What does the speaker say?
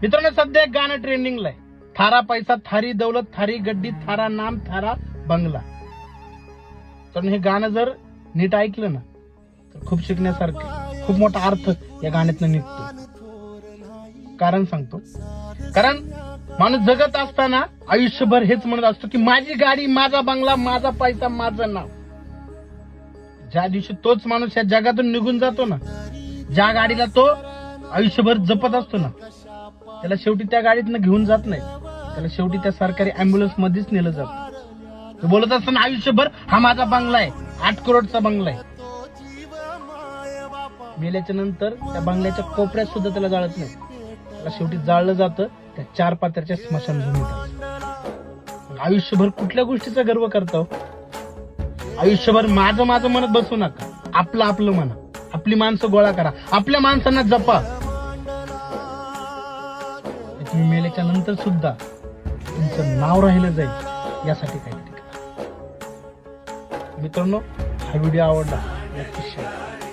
मित्रांनो, सध्या एक गाणं ट्रेंडिंगला आहे, थारा पैसा थारी दौलत थारी गड्डी थारा नाम थारा बंगला. तर हे गाणं जर नीट ऐकलं ना तर खूप शिकण्यासारखं, खूप मोठा अर्थ या गाण्यातनं निघतो. कारण सांगतो, कारण माणूस जगत असताना आयुष्यभर हेच म्हणत असतो की माझी गाडी, माझा बंगला, माझा पैसा, माझं नाव. ज्या दिवशी तोच माणूस या जगातून निघून जातो ना, ज्या गाडीला तो आयुष्यभर जपत असतो ना, त्याला शेवटी त्या गाडीतनं घेऊन जात नाही, त्याला शेवटी त्या सरकारी अँब्युलन्स मध्येच नेलं जातं. तो बोलत असताना आयुष्यभर हा माझा बंगला आहे, 8 करोडचा बंगला आहे. मेल्याच्या नंतर त्या बंगल्याच्या कोपऱ्यात सुद्धा त्याला जाळत नाही, त्याला शेवटी जाळलं जातं त्या 4 पात्र्याच्या स्मशानभूमीत. आयुष्यभर कुठल्या गोष्टीचा गर्व करतो? आयुष्यभर माझं माझं म्हणत बसू नका, आपलं आपलं म्हणा, आपली माणसं गोळा करा, आपल्या माणसांना जपा. तुम्ही मेल्याच्या नंतर सुद्धा तुमचं नाव राहिलं जाईल यासाठी काहीतरी करा. मित्रांनो, हा व्हिडिओ आवडला नक्की शेअर करा.